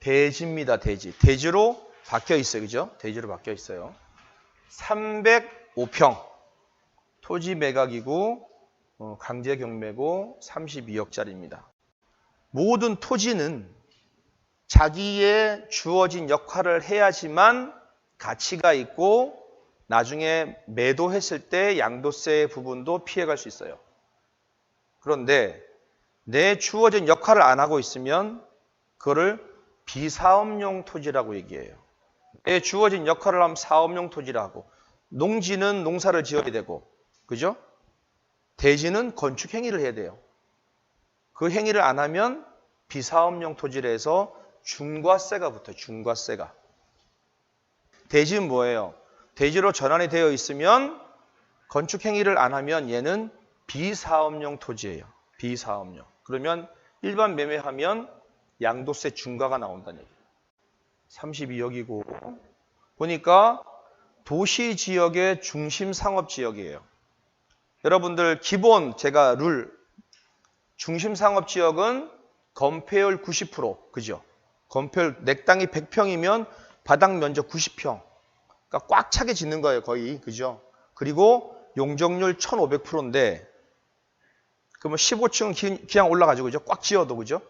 대지입니다. 대지. 대지로 바뀌어 있어요. 그죠? 대지로 바뀌어 있어요. 305평. 토지 매각이고 강제 경매고 32억짜리입니다. 모든 토지는 자기의 주어진 역할을 해야지만 가치가 있고 나중에 매도했을 때 양도세 부분도 피해갈 수 있어요. 그런데 내 주어진 역할을 안 하고 있으면 그거를 비사업용 토지라고 얘기해요. 내 주어진 역할을 하면 사업용 토지라고. 농지는 농사를 지어야 되고, 그죠? 대지는 건축 행위를 해야 돼요. 그 행위를 안 하면 비사업용 토지를 해서 중과세가 붙어요. 중과세가. 대지는 뭐예요? 대지로 전환이 되어 있으면 건축 행위를 안 하면 얘는 비사업용 토지예요. 비사업용. 그러면 일반 매매하면 양도세 중과가 나온다는 얘기예요. 32억이고 보니까 도시 지역의 중심 상업 지역이에요. 여러분들 기본 제가 룰 중심 상업 지역은 건폐율 90%, 그죠? 건폐율 내 땅이 100평이면 바닥 면적 90평. 그러니까 꽉 차게 짓는 거예요, 거의. 그죠? 그리고 용적률 1500%인데 그러면 15층은 그냥 올라가지고 그죠? 꽉 지어도 그죠?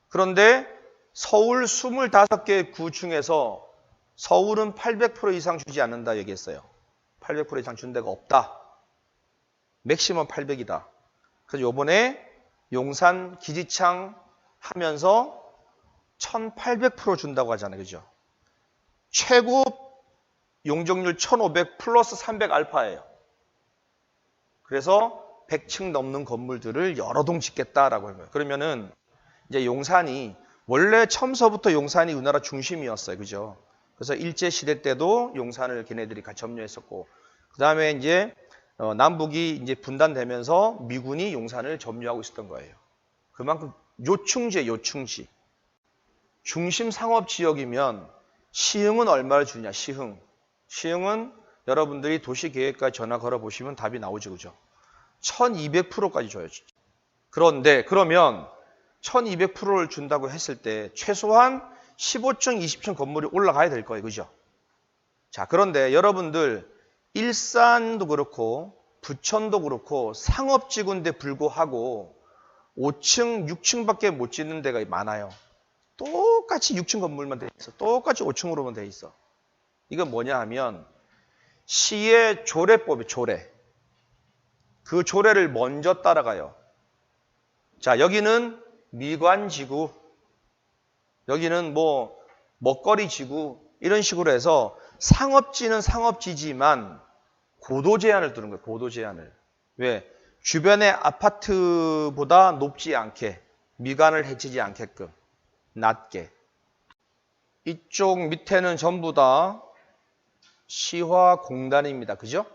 그런데 서울 25개 구 중에서 서울은 800% 이상 주지 않는다 얘기했어요. 800% 이상 준 데가 없다. 맥시멈 800이다. 그래서 요번에 용산 기지창 하면서 1800% 준다고 하잖아요. 그죠? 최고 용적률 1500 플러스 300 알파예요. 그래서 100층 넘는 건물들을 여러 동 짓겠다라고 한 거예요. 그러면은 이제 용산이 원래 처음서부터 용산이 우리나라 중심이었어요. 그죠? 그래서 일제시대 때도 용산을 걔네들이 같이 점유했었고, 그 다음에 이제 남북이 이제 분단되면서 미군이 용산을 점유하고 있었던 거예요. 그만큼 요충지에 요충지. 중심 상업 지역이면 시흥은 얼마를 주냐, 시흥. 시흥은 여러분들이 도시계획과 전화 걸어보시면 답이 나오죠. 그죠? 1200%까지 줘요. 그런데 그러면 1200%를 준다고 했을 때 최소한 15층, 20층 건물이 올라가야 될 거예요. 그죠? 자, 그런데 여러분들 일산도 그렇고 부천도 그렇고 상업지구인데 불구하고 5층, 6층밖에 못 짓는 데가 많아요. 똑같이 6층 건물만 돼 있어. 똑같이 5층으로만 돼 있어. 이건 뭐냐 하면 시의 조례법이 조례. 그 조례를 먼저 따라가요. 자, 여기는 미관지구, 여기는 뭐 먹거리지구 이런 식으로 해서 상업지는 상업지지만 고도 제한을 두는 거예요. 고도 제한을. 왜? 주변의 아파트보다 높지 않게, 미관을 해치지 않게끔 낮게. 이쪽 밑에는 전부 다 시화공단입니다. 그죠?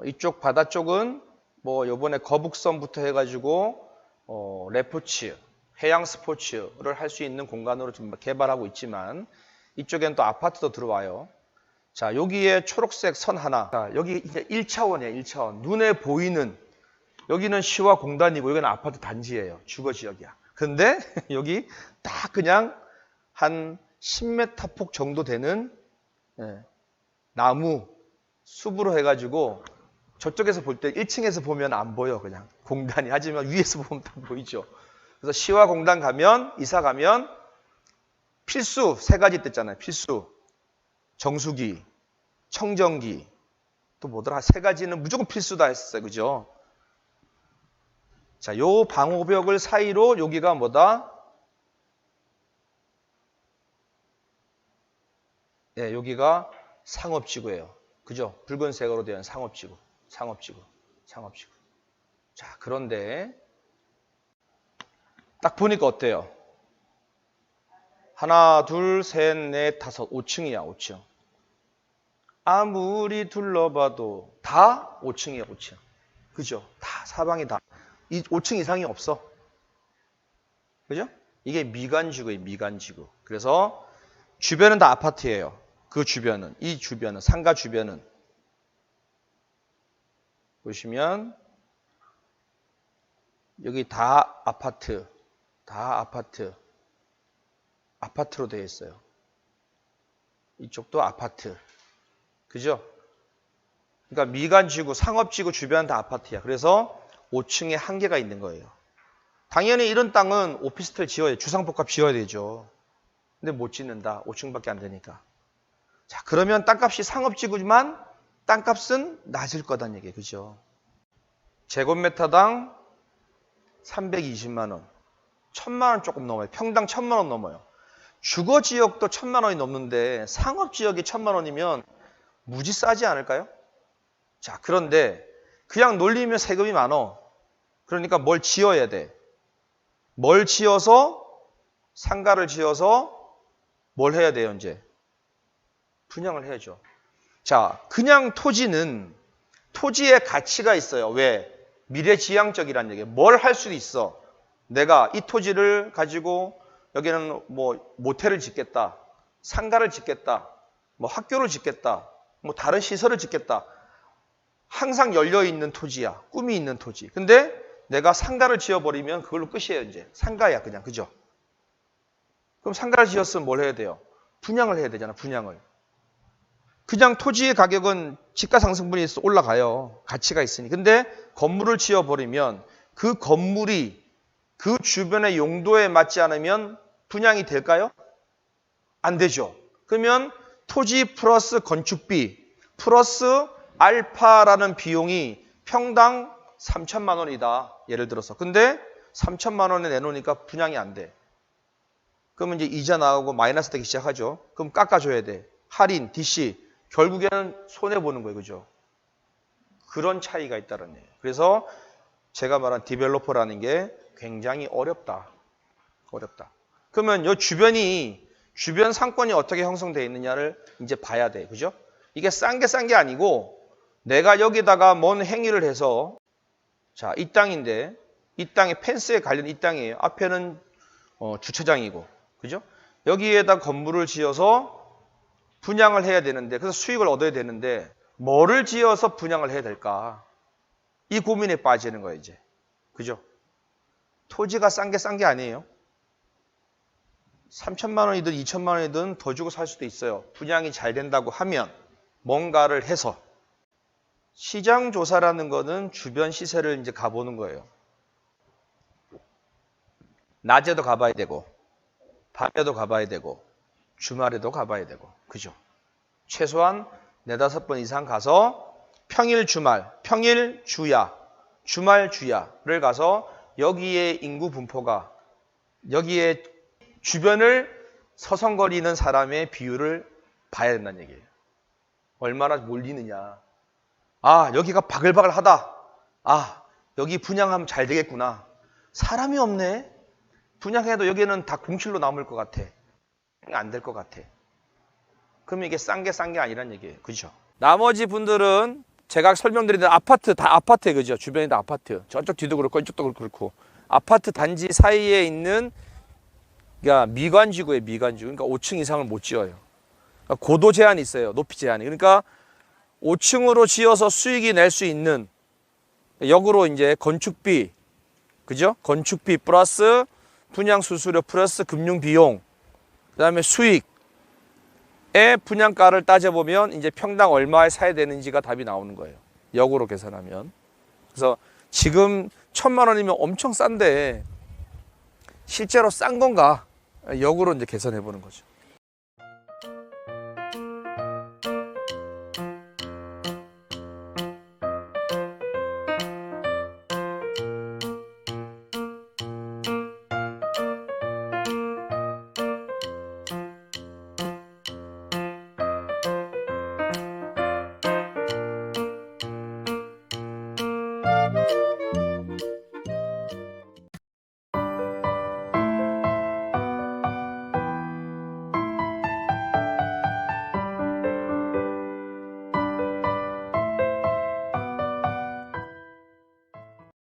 이쪽 바다 쪽은 뭐 요번에 거북선부터 해가지고 레포츠, 해양 스포츠를 할 수 있는 공간으로 좀 개발하고 있지만 이쪽엔 또 아파트도 들어와요. 자, 여기에 초록색 선 하나. 자, 여기 이제 1차원이에요. 1차원. 눈에 보이는 여기는 시와 공단이고 여기는 아파트 단지예요. 주거 지역이야. 근데 여기 딱 그냥 한 10m 폭 정도 되는 나무 숲으로 해가지고 저쪽에서 볼 때 1층에서 보면 안 보여. 그냥 공단이. 하지만 위에서 보면 다 보이죠. 그래서 시와 공단 가면 이사 가면 필수 3가지 뗐잖아요. 필수. 정수기, 청정기, 또 뭐더라? 3가지는 무조건 필수다 했었어요. 그죠? 자, 요 방호벽을 사이로 여기가 뭐다? 예, 여기가 상업지구예요. 그죠? 붉은색으로 되어 있는 상업지구. 상업지구. 상업지구. 자, 그런데 딱 보니까 어때요? 하나, 둘, 셋, 넷, 다섯, 5층이야, 5층. 아무리 둘러봐도 다 5층이야, 5층. 그죠? 다 사방이 다. 이 5층 이상이 없어. 그죠? 이게 미관지구예요, 미관지구. 그래서 주변은 다 아파트예요. 그 주변은, 이 주변은, 상가 주변은. 보시면 여기 다 아파트, 다 아파트. 아파트로 되어 있어요. 이쪽도 아파트. 그죠? 그러니까 미관지구, 상업지구 주변 다 아파트야. 그래서 5층에 한계가 있는 거예요. 당연히 이런 땅은 오피스텔 지어야, 주상복합 지어야 되죠. 근데 못 짓는다. 5층밖에 안 되니까. 자, 그러면 땅값이 상업지구지만 땅값은 낮을 거다는 얘기예요. 그죠? 제곱미터당 320만 원. 1000만 원 조금 넘어요. 평당 1000만 원 넘어요. 주거지역도 1000만 원이 넘는데 상업지역이 1000만 원이면 무지 싸지 않을까요? 자, 그런데 그냥 놀리면 세금이 많어. 그러니까 뭘 지어야 돼. 뭘 지어서, 상가를 지어서 뭘 해야 돼요, 이제? 분양을 해야죠. 자, 그냥 토지는 토지의 가치가 있어요. 왜? 미래지향적이라는 얘기예요. 뭘 할 수도 있어. 내가 이 토지를 가지고 여기는 뭐 모텔을 짓겠다. 상가를 짓겠다. 뭐 학교를 짓겠다. 뭐 다른 시설을 짓겠다. 항상 열려있는 토지야. 꿈이 있는 토지. 근데 내가 상가를 지어버리면 그걸로 끝이에요, 이제. 상가야, 그냥. 그죠? 그럼 상가를 지었으면 뭘 해야 돼요? 분양을 해야 되잖아, 분양을. 그냥 토지의 가격은 집가 상승분이 올라가요. 가치가 있으니. 근데 건물을 지어버리면 그 건물이 그 주변의 용도에 맞지 않으면 분양이 될까요? 안 되죠. 그러면 토지 플러스 건축비 플러스 알파라는 비용이 평당 3천만 원이다. 예를 들어서. 근데 3천만 원에 내놓으니까 분양이 안 돼. 그러면 이제 이자 나오고 마이너스 되기 시작하죠. 그럼 깎아줘야 돼. 할인, DC. 결국에는 손해보는 거예요. 그죠? 그런 차이가 있다는 얘기예요. 그래서 제가 말한 디벨로퍼라는 게 굉장히 어렵다. 어렵다. 그러면 이 주변 상권이 어떻게 형성되어 있느냐를 이제 봐야 돼. 그죠? 이게 싼 게 아니고 내가 여기다가 뭔 행위를 해서 자, 이 땅인데 이 땅에 펜스에 관련 이 땅이에요. 앞에는 주차장이고. 그죠? 여기에다 건물을 지어서 분양을 해야 되는데 그래서 수익을 얻어야 되는데 뭐를 지어서 분양을 해야 될까? 이 고민에 빠지는 거예요, 이제. 그죠? 토지가 싼 게 아니에요. 3천만 원이든 2천만 원이든 더 주고 살 수도 있어요. 분양이 잘 된다고 하면 뭔가를 해서 시장 조사라는 거는 주변 시세를 이제 가보는 거예요. 낮에도 가봐야 되고 밤에도 가봐야 되고 주말에도 가봐야 되고 그죠? 최소한 4-5번 이상 가서 평일 주말, 평일 주야, 주말 주야를 가서 여기에 인구 분포가 여기에 주변을 서성거리는 사람의 비율을 봐야 된다는 얘기예요. 얼마나 몰리느냐. 아, 여기가 바글바글하다. 아, 여기 분양하면 잘 되겠구나. 사람이 없네. 분양해도 여기는 다 공실로 남을 것 같아. 안 될 것 같아. 그러면 이게 싼 게 아니란 얘기예요. 그죠? 나머지 분들은 제가 설명드린 아파트, 다 아파트예요. 그죠? 주변에 다 아파트. 저쪽 뒤도 그렇고 이쪽도 그렇고. 아파트 단지 사이에 있는 그러니까 미관지구예요. 미관지구. 그러니까 5층 이상을 못 지어요. 그러니까 고도 제한이 있어요. 높이 제한이. 그러니까 5층으로 지어서 수익이 낼 수 있는 역으로 이제 건축비, 그죠? 건축비 플러스 분양 수수료 플러스 금융 비용, 그다음에 수익의 분양가를 따져보면 이제 평당 얼마에 사야 되는지가 답이 나오는 거예요. 역으로 계산하면. 그래서 지금 1000만 원이면 엄청 싼데 실제로 싼 건가? 역으로 이제 계산해 보는 거죠.